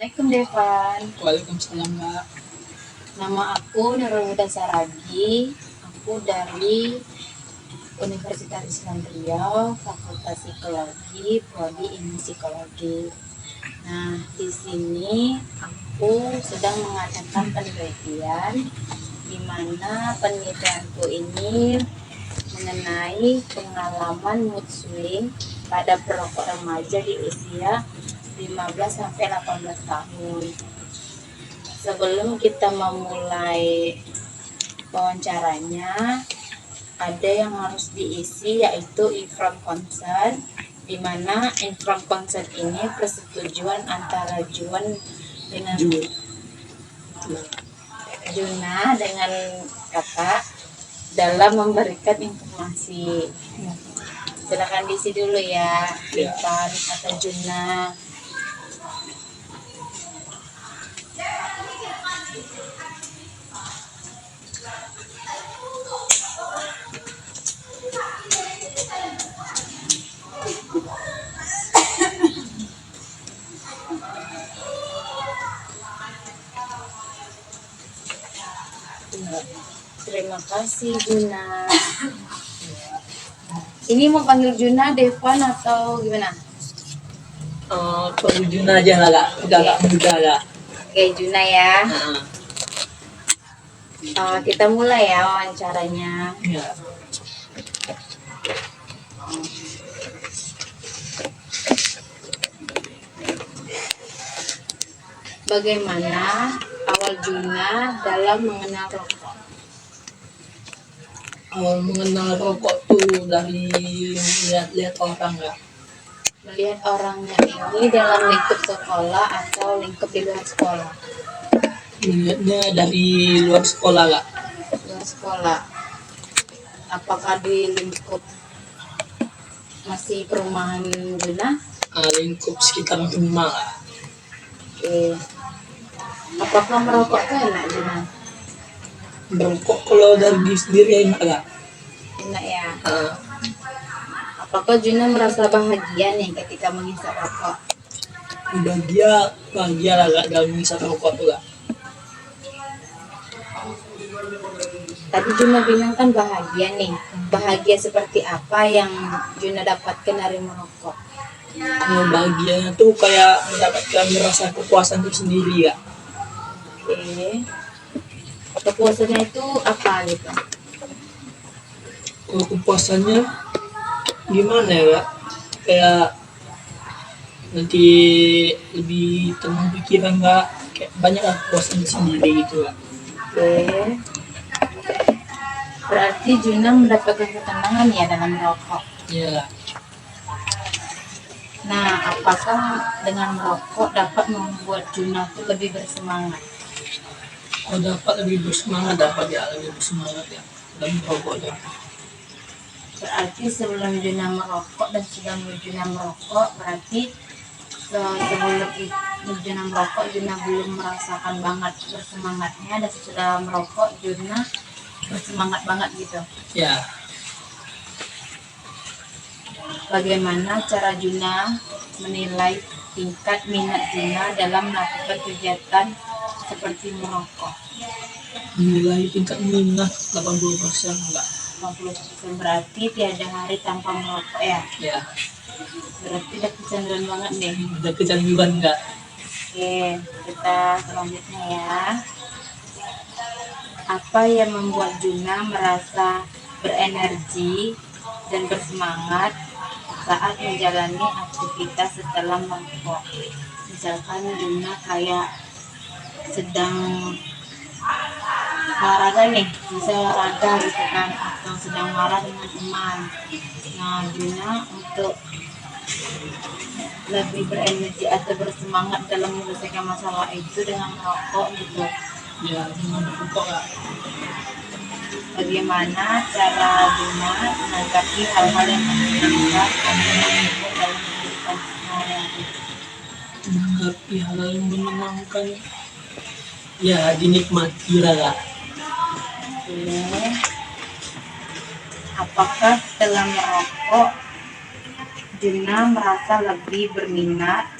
Assalamualaikum Devan. Waalaikumsalam Mbak. Nama aku Nurul Huda Saragi. Aku dari Universitas Islam Riau, Fakultas Psikologi, Prodi Ilmu Psikologi. Nah, di sini aku sedang mengadakan penelitian di mana penelitianku ini mengenai pengalaman mood swing pada perokok remaja di usia 15 sampai 18 tahun. Sebelum kita memulai wawancaranya, ada yang harus diisi yaitu informed consent, di mana informed consent ini persetujuan antara Juna dengan kakak dalam memberikan informasi. Silakan diisi dulu ya, Devan atau Juna. Terima kasih Juna. Ini mau panggil Juna, Devan atau gimana? Panggil Juna aja lah Kak. Udah Kak, muda Kak. Oke Juna ya. Kita mulai ya wawancaranya. Ya. Bagaimana awal Juna dalam mengenal rokok? Awal mengenal rokok tuh dari lihat-lihat orang Kak. Melihat orangnya ini dalam lingkup sekolah atau lingkup di luar sekolah? Lihatnya dari luar sekolah Kak. Luar sekolah. Apakah di lingkup masih perumahan Juna? Lingkup sekitar rumah Kak. Oke. Apakah merokok itu enak Juna? Merokok kalau dari diri sendiri enak Kak. Enak ya. Apakah Juna merasa bahagia nih ketika menghisap rokok? Bahagia lah Kak dalam menghisap rokok tuh Kak. Tadi Juna bilang kan bahagia nih. Bahagia seperti apa yang Juna dapatkan dari merokok? Bahagianya tuh kayak mendapatkan rasa kepuasan itu sendiri Kak. Oke. Kepuasannya itu apa gitu? Kalau kepuasannya gimana ya Kak? Kayak nanti lebih tenang pikiran Kak. Kayak banyak lah kepuasan sendiri gitu Kak. Oke. Berarti Juna mendapatkan ketenangan ya dalam merokok. Iya. Nah, apakah dengan merokok dapat membuat Juna itu lebih bersemangat? Kalau dapat lebih bersemangat lebih bersemangat ya dalam merokoknya. Berarti sebelum Juna merokok dan sudah Juna merokok, berarti sebelum Juna merokok Juna belum merasakan banget bersemangatnya, dan sesudah merokok Juna bersemangat banget gitu. Ya. Bagaimana cara Juna menilai tingkat minat Juna dalam melakukan kegiatan seperti merokok? Nilai tingkat minat 80% enggak. 50% berarti tiada hari tanpa merokok ya? Ya. Berarti udah kecanduan banget deh. Udah kecanduan enggak? Oke, kita selanjutnya ya. Apa yang membuat Juna merasa berenergi dan bersemangat saat menjalani aktivitas setelah merokok? Misalkan Juna kayak sedang olahraga nih, bisa olahraga gitu kan, atau sedang marah dengan teman. Nah, Juna untuk lebih berenergi atau bersemangat dalam menyelesaikan masalah itu dengan merokok gitu. Ya, dengan merokok Kak. Bagaimana cara Juna menanggapi hal-hal yang menyenangkan atau menghibur dalam kehidupan sehari-hari? Menanggapi hal yang menyenangkan ya dinikmati lah Kak. Apakah setelah merokok Juna merasa lebih berminat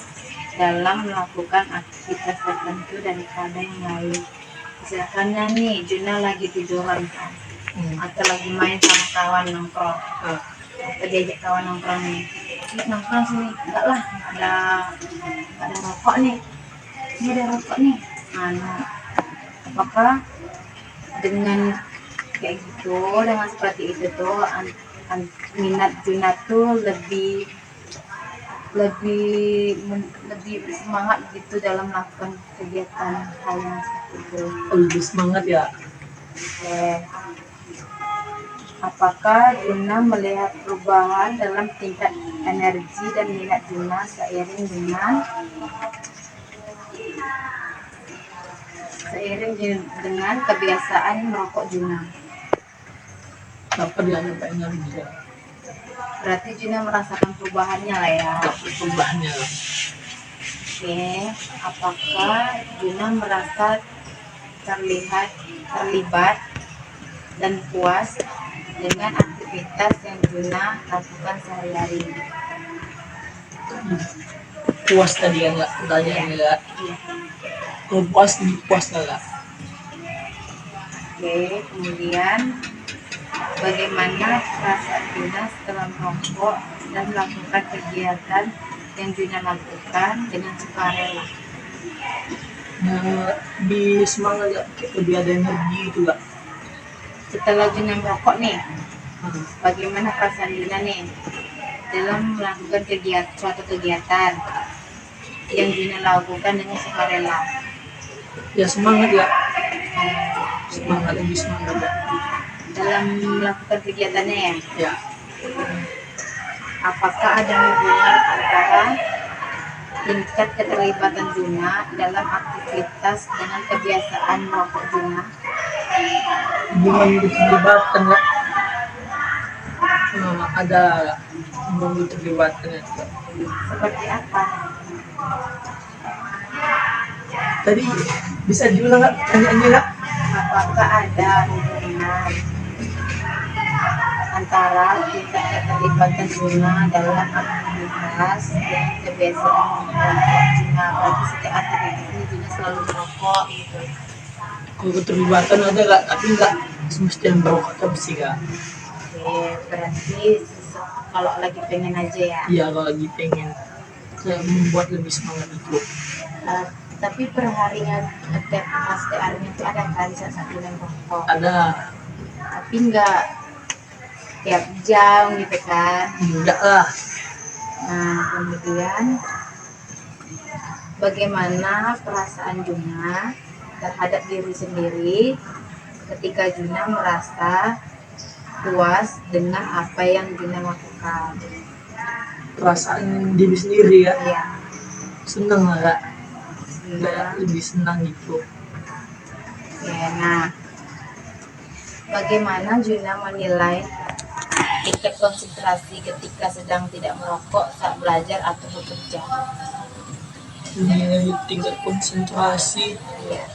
dalam melakukan aktivitas tertentu daripada yang lain. Misalkannya nih, Juna lagi tiduran kan, atau lagi main sama kawan nongkrong, atau diajak kawan nongkrong nih, "Yuk nongkrong sini, enggak lah, ada rokok nih, ini ada rokok nih." Nah, apakah dengan kayak gitu, dengan seperti itu tuh minat Juna tuh lebih lebih lebih semangat gitu dalam melakukan kegiatan hal yang seperti itu. Lebih semangat ya. Oke. Apakah Juna melihat perubahan dalam tingkat energi dan minat Juna seiring dengan kebiasaan merokok Juna? Apa dia nyampe energi ya? Berarti Juna merasakan perubahannya lah ya. Perubahannya lah. Oke, apakah Juna merasa terlibat dan puas dengan aktivitas yang Juna lakukan sehari-hari? Puas tadi ya nggak pertanyaannya nggak? Iya. Puas nggak? Oke, kemudian bagaimana perasaan Juna setelah merokok dan melakukan kegiatan yang Juna lakukan dengan sukarela? Nah, lebih semangat ya, lebih ada energi gitu nggak? Setelah Juna merokok nih, bagaimana perasaan Juna nih dalam melakukan suatu kegiatan yang Juna lakukan dengan sukarela? Ya semangat ya, lebih semangat ya. Dalam melakukan kegiatannya ya? Ya, Apakah ada hubungan antara tingkat keterlibatan Juna dalam aktivitas dengan kebiasaan merokok Juna? hubungan keterlibatan nggak? Ada hubungan keterlibatan ya. Seperti apa? Tadi bisa diulang nggak pertanyaannya nggak? Apakah ada hubungan antara tingkat keterlibatan Juna dalam aktivitas dengan kebiasaan merokok Juna? Berarti setiap aktivitas ini Juna selalu merokok gitu. Kalau keterlibatan ada nggak? Tapi nggak semestinya merokok tapi sih nggak. Oke, berarti kalau lagi pengen aja ya. Iya kalau lagi pengen kayak membuat lebih semangat itu. Tapi perharinya tiap harinya itu ada kan saat Juna merokok. Ada. Tapi enggak tiap jam gitu kan. Enggak lah. Nah, kemudian bagaimana perasaan Juna terhadap diri sendiri ketika Juna merasa puas dengan apa yang Juna lakukan? Perasaan diri sendiri ya. Iya. Seneng lah Kak. Iya. Lebih senang gitu. Ya, nah, bagaimana Juna menilai tingkat konsentrasi ketika sedang tidak merokok saat belajar atau bekerja? Ini tingkat konsentrasi Iya.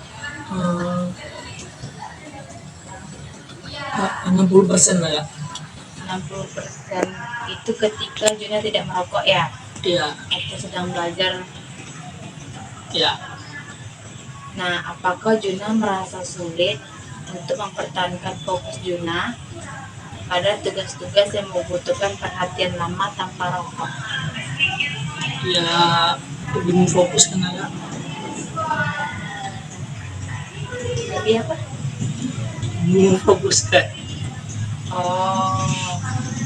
60% lah ya. 60% itu ketika Juna tidak merokok ya? Iya. Atau sedang belajar? Iya. Nah, apakah Juna merasa sulit untuk mempertahankan fokus Juna pada tugas-tugas yang membutuhkan perhatian lama tanpa rokok? Ya lebih fokus kan ya. Jadi apa? Lebih fokus kan. Oh,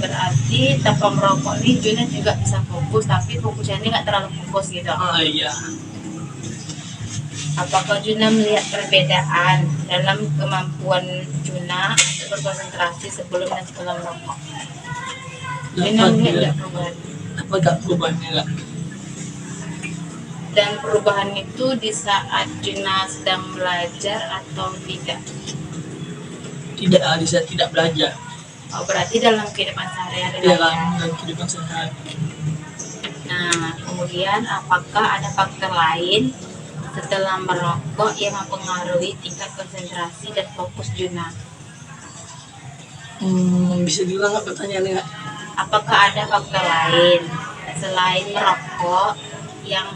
berarti tanpa merokok nih Juna juga bisa fokus, tapi fokusnya ini nggak terlalu fokus gitu. Iya. Apakah Juna melihat perbedaan dalam kemampuan Juna untuk berkonsentrasi sebelum dan setelah merokok? Juna melihat nggak perubahan? Apa gak perubahannya Kak? Dan perubahan itu di saat Juna sedang belajar atau tidak? Tidak, di saat tidak belajar. Oh, berarti dalam kehidupan sehari-hari. Iya kan, dalam kehidupan sehari-hari. Nah, kemudian apakah ada faktor lain setelah merokok yang mempengaruhi tingkat konsentrasi dan fokus Juna? Bisa diulang nggak pertanyaannya Kak? Apakah ada faktor lain selain merokok yang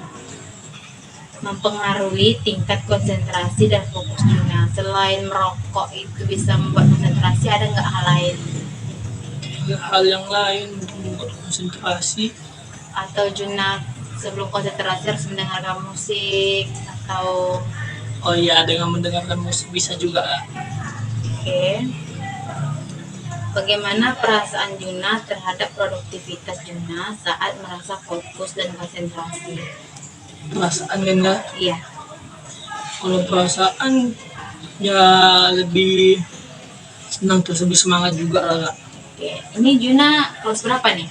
mempengaruhi tingkat konsentrasi dan fokus Juna? Selain merokok itu bisa membuat konsentrasi, ada nggak hal lain? Hal yang lain untuk membuat konsentrasi. Atau Juna sebelum konsentrasi harus mendengarkan musik atau Oh iya, dengan mendengarkan musik bisa juga. oke. Bagaimana perasaan Juna terhadap produktivitas Juna saat merasa fokus dan konsentrasi? Perasaan kan nggak? Iya. Kalau perasaan ya lebih senang, terus lebih semangat juga lah Kak. Oke. Ini Juna kelas berapa nih?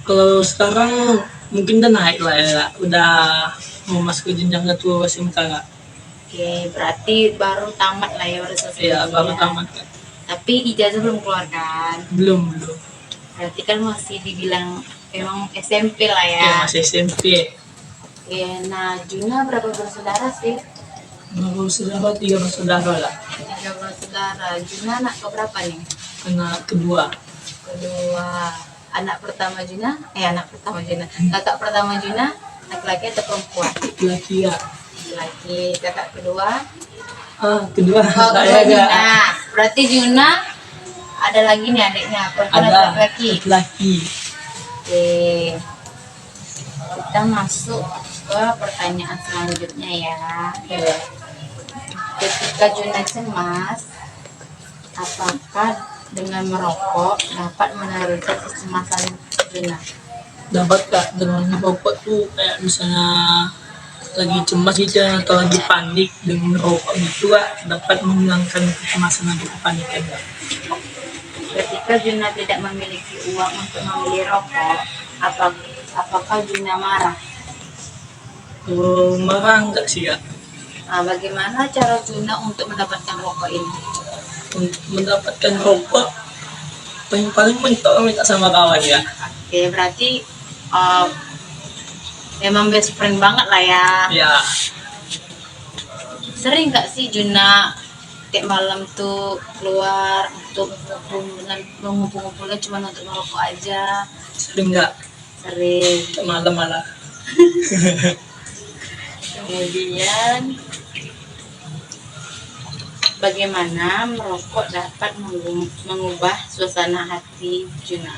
Kalau sekarang mungkin udah naik lah ya Kak. Udah mau masuk ke jenjang ketua SMK Kak. Oke, berarti baru tamat lah ya, baru selesai. Iya, baru kuliah. tamat Kak. Tapi ijazah belum keluar kan? Belum. Berarti kan masih dibilang emang SMP lah ya. Ya masih SMP. Oke, nah Juna berapa bersaudara sih? Bersaudara 3 bersaudara Kak. 3 bersaudara. Juna anak keberapa nih? Anak kedua. Kedua. Anak pertama Juna, kakak pertama Juna, laki-laki atau perempuan? Laki ya. Laki. Kakak kedua? Kedua Oh, saya kedua Kak. Juna. Berarti Juna ada lagi nih adiknya, perempuan atau Ada laki-laki? laki. Oke. Kita masuk ke pertanyaan selanjutnya ya. Ketika Juna cemas, apakah dengan merokok dapat menurunkan kecemasan Juna? Dapat Kak, dengan merokok tuh kayak misalnya lagi cemas gitu ya, atau lagi panik, dengan merokok gitu Kak dapat menghilangkan kecemasan atau kepanikan Kak. Ketika Juna tidak memiliki uang untuk membeli rokok, apakah Juna marah? Marah enggak sih Kak? Nah, bagaimana cara Juna untuk mendapatkan rokok ini? Untuk mendapatkan rokok paling mentok minta sama kawan ya. Oke, berarti memang best friend banget lah ya. Ya, Sering nggak sih Juna tiap malam tuh keluar untuk mengumpul-ngumpulnya cuma untuk merokok aja? sering nggak? Sering. Malam malah. Kemudian bagaimana merokok dapat mengubah suasana hati Juna?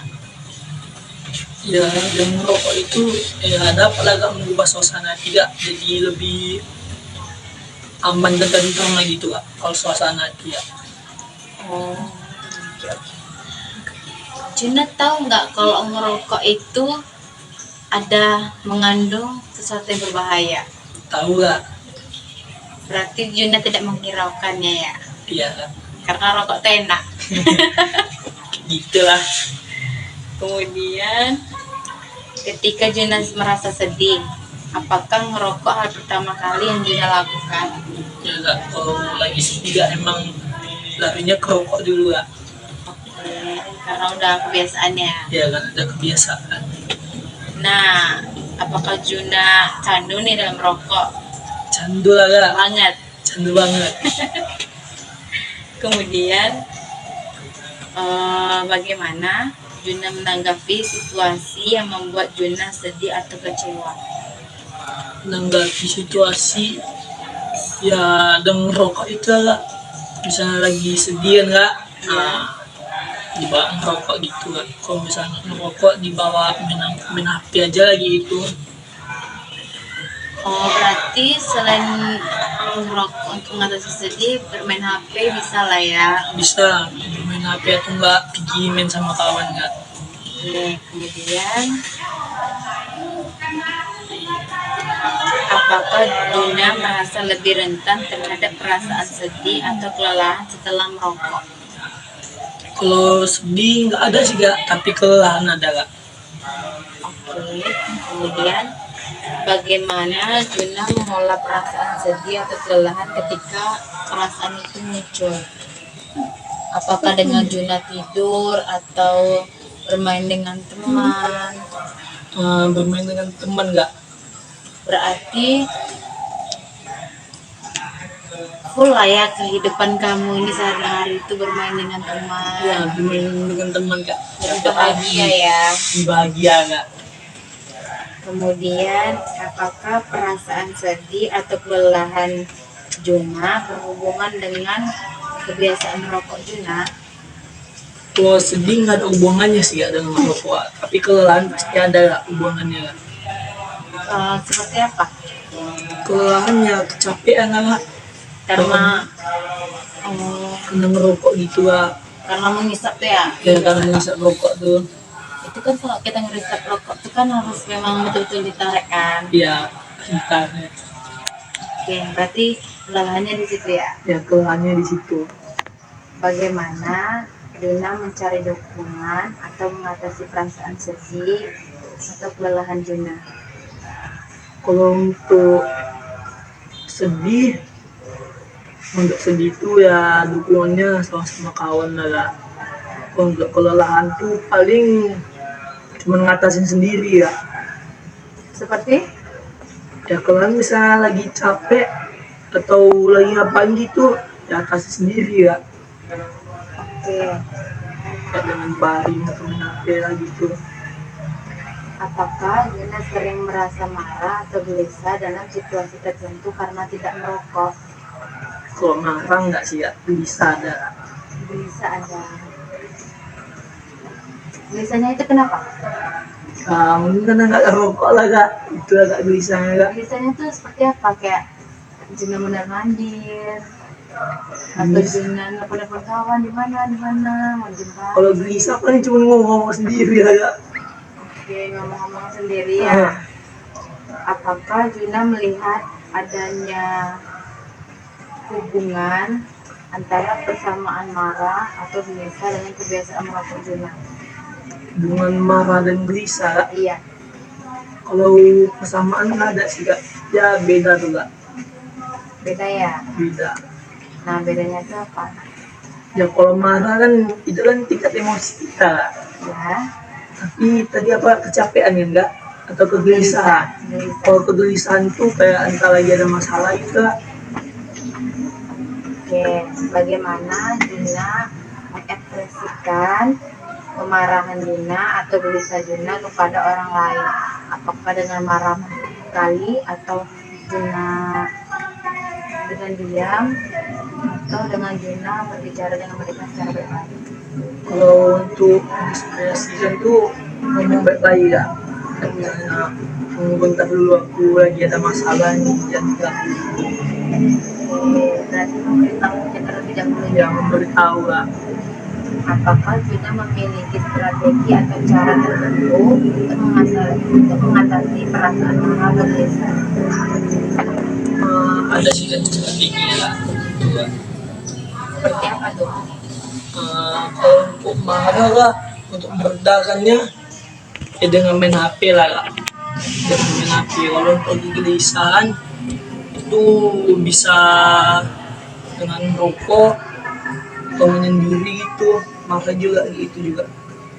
Ya, yang merokok itu ya dapat agak mengubah suasana, tidak jadi lebih aman dan tenang lagi gitu Kak, kalau suasana hati ya. Oh, Juna tahu nggak kalau merokok itu ada mengandung sesuatu yang berbahaya? Tahu nggak? Berarti Juna tidak menghiraukannya ya? Iya Kak. Karena rokok itu enak. Gitulah. Kemudian ketika Juna merasa sedih, apakah ngerokok hal pertama kali yang Juna lakukan? Ya Kak, kalau lagi sedih Kak, emang larinya ke rokok dulu Kak. Oke, karena udah kebiasaannya. Ya kan, ada kebiasaan. Nah, apakah Juna candu nih dalam merokok? Candu lah Kak, Banget. candu banget. Kemudian bagaimana Juna menanggapi situasi yang membuat Juna sedih atau kecewa? Menanggapi situasi ya dengan rokok itu Kak, misalnya lagi sedih kan Kak, nah dibawa ngerokok gitu Kak. Kalau misalnya ngerokok dibawa main HP aja lagi itu. Oh, berarti selain merokok untuk mengatasi sedih, bermain HP bisa lah ya. Bisa main HP atau enggak pergi main sama kawan Kak. Oke, kemudian apakah Juna merasa lebih rentan terhadap perasaan sedih atau kelelahan setelah merokok? Kalau sedih nggak ada sih Kak, tapi kelelahan ada Kak. Oke, kemudian bagaimana Juna mengolah perasaan sedih atau kelelahan ketika perasaan itu muncul? Apakah dengan Juna tidur atau bermain dengan teman? Bermain dengan teman Kak. Berarti full lah ya kehidupan kamu ini sehari-hari itu bermain dengan teman. Ya, bermain dengan teman Kak. Jadi bahagia ya. Bahagia Kak. Kemudian, apakah perasaan sedih atau kelelahan Juna berhubungan dengan kebiasaan merokok Juna? Kalau sedih nggak ada hubungannya sih ya dengan merokok, tapi kelelahan pasti ada hubungannya Kak. Seperti apa? Kelelahan ya kecapean lah Karena oh, karena ngerokok gitu Kak. karena mengisap tuh ya. Ya karena ngisap rokok tuh. Itu kan kalau kita ngerisap rokok itu kan harus memang betul-betul ditarik kan. Ya entar ya. Oke, berarti kelelahannya di situ ya. Ya kelelahannya di situ. Bagaimana Juna mencari dukungan atau mengatasi perasaan sedih atau kelelahan Juna? Kalau sedih untuk sedih itu ya dukungannya sama kawan lah. Kalau untuk kelelahan tuh paling cuma ngatasin sendiri ya. Seperti Ya kalau misalnya lagi capek atau lagi ngapain gitu ya kasih sendiri ya. oke, Kayak dengan baring atau main HP lah gitu. apakah Juna sering merasa marah atau gelisah dalam situasi tertentu karena tidak merokok? Kalau marah nggak sih ya bisa ada. Gelisah ada. Gelisahnya itu kenapa? Mungkin karena nggak rokok lah kak, itu agak gelisahnya kak. Gelisahnya tuh seperti apa? Kayak Juna benar mandir atau Gelis- Juna nelfon kawan di mana mau jumpa. Kalau gelisah paling cuma ngomong sendiri ya kak. Oke, ngomong-ngomong sendiri ya. Ah, Apakah Juna melihat adanya hubungan antara persamaan marah atau gelisah dengan kebiasaan merokok Juna? dengan marah dan gelisah kak. Iya, Kalau persamaan nggak ada sih kak, ya beda tuh kak, beda ya. beda. Nah, bedanya itu apa? Ya kalau marah kan itu kan tingkat emosi kita Kak. Ya, Tapi tadi apa kecapean ya enggak atau kegelisahan. gelisah. Kalau kegelisahan tuh kayak entah lagi ada masalah gitu Kak. Oke, bagaimana Juna mengekspresikan kemarahan Juna atau gelisah Juna kepada orang lain? Apakah dengan marah sekali atau Juna dengan diam atau dengan Juna berbicara dengan mereka secara baik-baik? Kalau untuk mengekspresikan tuh ngomong baik-baik ya. Kayak misalnya bentar dulu aku lagi ada masalah nih jangan ganggu. Berarti memberitahu kita terlebih dahulu Ya memberitahu lah. apakah Juna memiliki strategi atau cara tertentu untuk mengatasi perasaan marah atau gelisah? Ada sih kan strateginya lah. Juga. Seperti apa tuh? Kalau untuk marah lah, untuk meredakannya ya dengan main HP lah kak. Dengan main HP. Kalau untuk kegelisahan itu bisa dengan rokok atau menyendiri gitu, maka juga gitu juga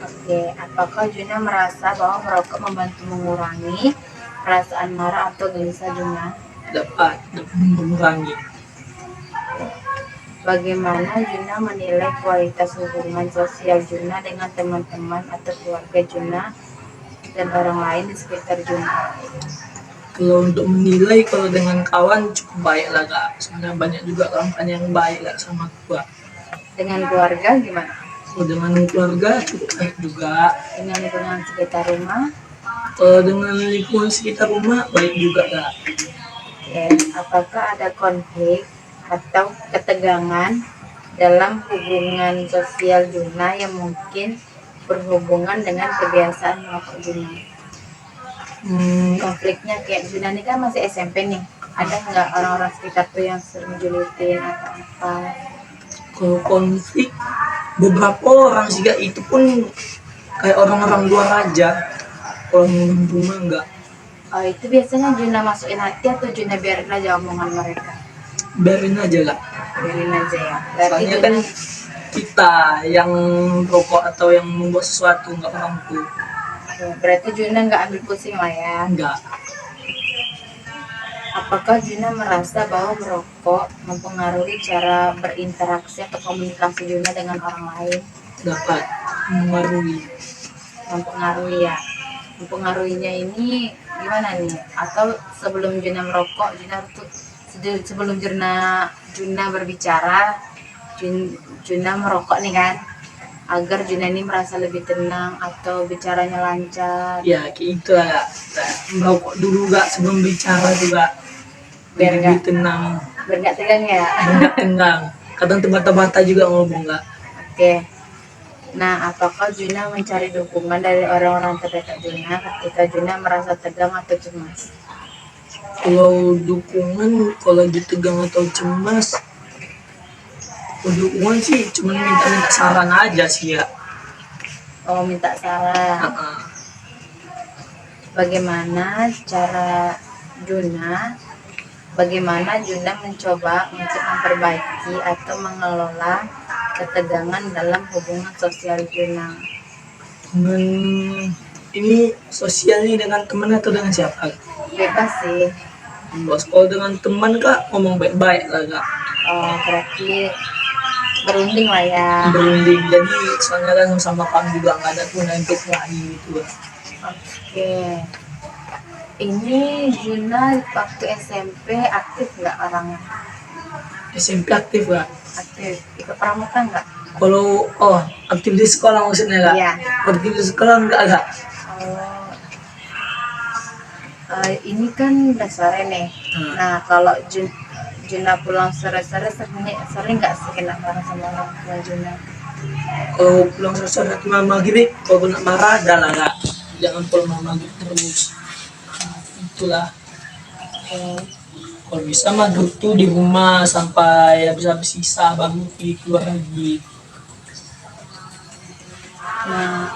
Oke, apakah Juna merasa bahwa merokok membantu mengurangi perasaan marah atau gelisah Juna? dapat mengurangi. Bagaimana Juna menilai kualitas hubungan sosial Juna dengan teman-teman atau keluarga Juna dan orang lain di sekitar Juna? Kalau untuk menilai kalau dengan kawan cukup baik lah kak, soalnya banyak juga kawan yang baik lah sama gua. Dengan keluarga gimana? Kalau dengan keluarga cukup baik juga. Dengan lingkungan sekitar rumah? Kalau dengan lingkungan sekitar rumah baik juga kak. Oke, apakah ada konflik atau ketegangan dalam hubungan sosial Juna yang mungkin berhubungan dengan kebiasaan merokok Juna? Konfliknya kayak Juna ini kan masih SMP nih, ada nggak orang-orang sekitar tuh yang sering julitin atau apa? Kalau konflik beberapa orang sih kak, itu pun kayak orang-orang luar aja. Kalau orang rumah enggak, Oh, itu biasanya Juna masukin hati atau Juna biarin aja omongan mereka? biarin aja lah. Biarin aja ya. Berarti Soalnya Juna, kan kita yang rokok atau yang membuat sesuatu nggak orang tuh berarti Juna nggak ambil pusing lah ya. enggak. Apakah Juna merasa bahwa merokok mempengaruhi cara berinteraksi atau komunikasi Juna dengan orang lain? Dapat mengaruhi. Mempengaruhi ya. Mempengaruhinya ini gimana nih? Atau sebelum Juna merokok, sebelum Juna berbicara, Juna merokok nih kan, agar Juna ini merasa lebih tenang atau bicaranya lancar. Ya kayak gitu lah. Kita merokok dulu gak sebelum bicara juga. Biar Lebih nggak tenang, biar nggak tegang ya. nggak tenang. Kadang terbata-bata juga ngomong gak. Oke. Nah, apakah Juna mencari dukungan dari orang-orang terdekat Juna ketika Juna merasa tegang atau cemas? Kalau dukungan, kalau lagi tegang atau cemas, kalau dukungan sih cuma minta-minta saran aja sih ya. Oh, minta saran. Heeh. Bagaimana cara Juna Bagaimana Juna mencoba untuk memperbaiki atau mengelola ketegangan dalam hubungan sosial Juna? Dengan ini sosialnya dengan teman atau dengan siapa? Bebas sih. Bos, kalau dengan teman kak ngomong baik-baik lah kak. Oh, berarti berunding lah ya. Berunding, jadi soalnya kan sama kamu juga nggak ada guna untuk lagi gitu. Oke. Ini Juna waktu SMP aktif nggak orangnya? SMP aktif kak. Aktif. Ikut pramuka nggak? Kalau aktif di sekolah maksudnya kak? Iya. Aktif di sekolah enggak kak? Oh, ini kan udah sore nih. Hmm. Nah, kalau Juna pulang sore-sore sering nggak sih kena marah sama orang tua Juna? Kalau pulang selesai nanti mama gini, kalau nak marah dah lah kak. Jangan pulang mama gitu terus. Itulah. Oke. Kalau bisa mah duduk tuh di rumah sampai habis-habis sisa baru pergi keluar lagi. Nah,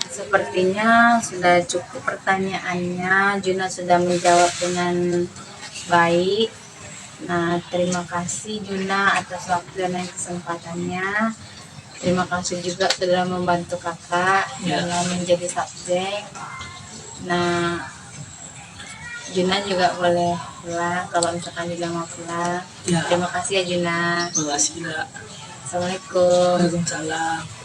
sepertinya sudah cukup pertanyaannya. Juna sudah menjawab dengan baik. Nah, terima kasih Juna atas waktu dan kesempatannya. Terima kasih juga sudah membantu kakak Ya. dalam menjadi subjek. Nah, Juna juga boleh pulang kalau misalkan Juna mau pulang. Ya. Terima kasih ya Juna. Terima kasih kak. Assalamualaikum. Waalaikumsalam.